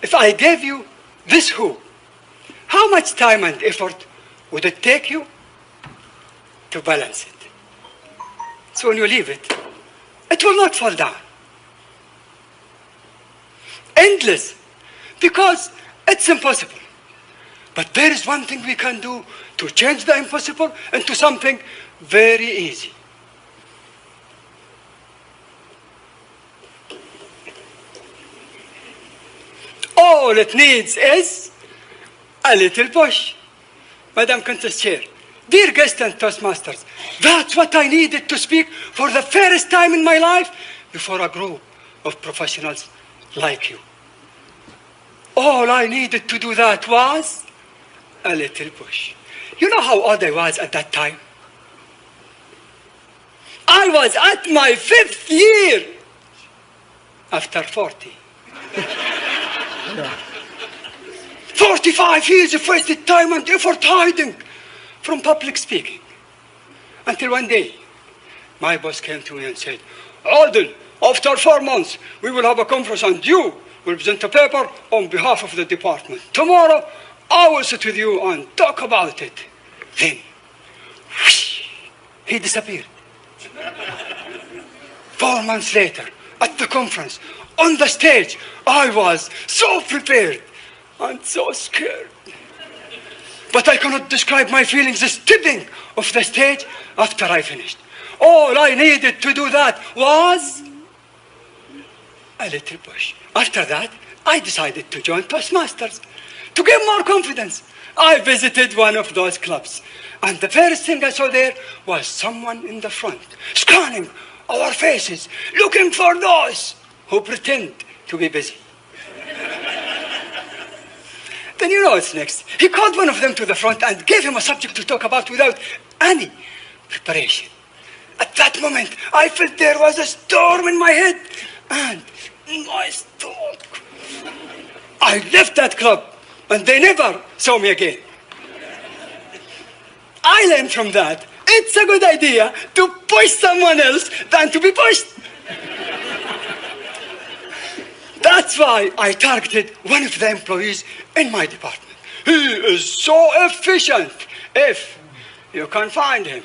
if I gave you this hoop, how much time and effort would it take you to balance it? So when you leave it, it will not fall down. Endless, because it's impossible. But there is one thing we can do to change the impossible into something very easy. All it needs is a little push. Madam Contest Chair, dear guests and Toastmasters, that's what I needed to speak for the first time in my life before a group of professionals like you. All I needed to do that was a little push. You know how old I was at that time? I was at my 5th year after 40. 45 years of wasted time and effort hiding from public speaking. Until one day, my boss came to me and said, Alden, after 4 months, we will have a conference and you will present a paper on behalf of the department. Tomorrow, I will sit with you and talk about it. Then, whoosh, he disappeared. 4 months later, at the conference, on the stage, I was so prepared and so scared. But I cannot describe my feelings stepping off the stage after I finished. All I needed to do that was a little push. After that, I decided to join Toastmasters to get more confidence. I visited one of those clubs, and the first thing I saw there was someone in the front, scanning our faces, looking for those who pretend to be busy. Then you know what's next. He called one of them to the front and gave him a subject to talk about without any preparation. At that moment, I felt there was a storm in my head and in my stomach. I left that club and they never saw me again. I learned from that, it's a good idea to push someone else than to be pushed. That's why I targeted one of the employees in my department. He is so efficient, if you can find him.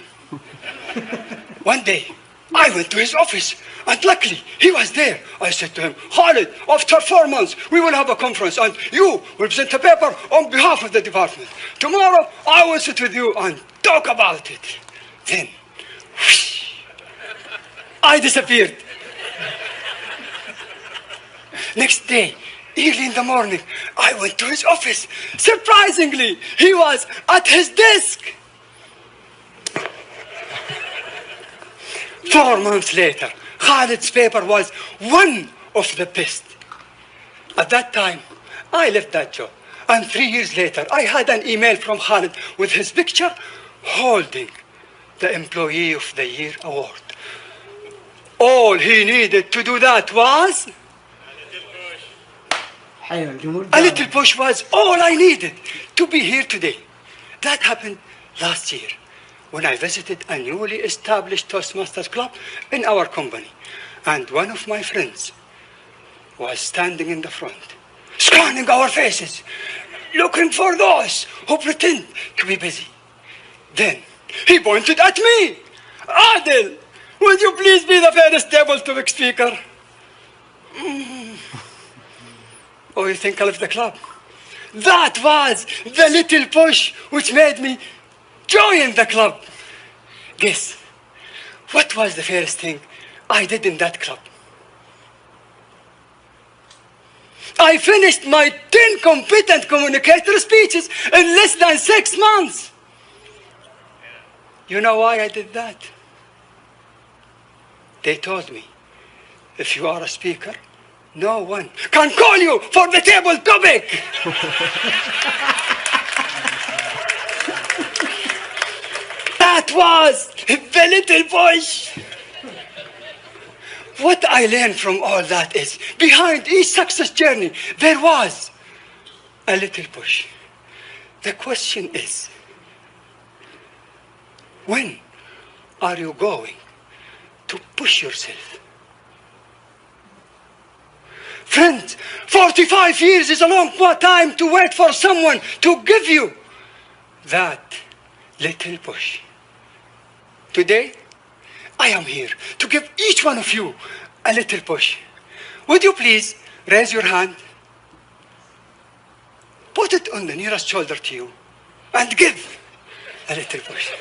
One day, I went to his office, and luckily, he was there. I said to him, Khalid, after 4 months, we will have a conference, and you will present a paper on behalf of the department. Tomorrow, I will sit with you and talk about it. Then, whoosh, I disappeared. Next day, early in the morning, I went to his office. Surprisingly, he was at his desk. 4 months later, Khalid's paper was one of the best. At that time, I left that job. And 3 years later, I had an email from Khalid with his picture holding the Employee of the Year award. All he needed to do that was a little push was all I needed to be here today. That happened last year when I visited a newly established Toastmasters club in our company. And one of my friends was standing in the front, scanning our faces, looking for those who pretend to be busy. Then he pointed at me. Adil, would you please be the first table-topic speaker? Oh, you think I left the club? That was the little push which made me join the club. Guess, what was the first thing I did in that club? I finished my 10 competent communicator speeches in less than 6 months. You know why I did that? They told me, if you are a speaker, no one can call you for the table topic. That was the little push. What I learned from all that is, behind each success journey, there was a little push. The question is, when are you going to push yourself? Friends, 45 years is a long time to wait for someone to give you that little push. Today, I am here to give each one of you a little push. Would you please raise your hand? Put it on the nearest shoulder to you and give a little push.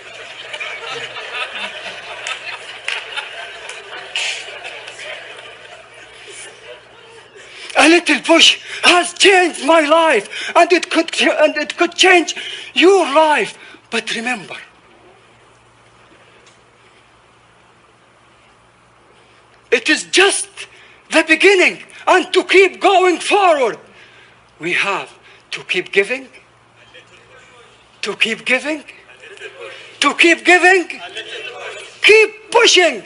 A little push has changed my life, and it could change your life. But remember, it is just the beginning, and to keep going forward, we have to keep giving, to keep giving, to keep giving, keep pushing.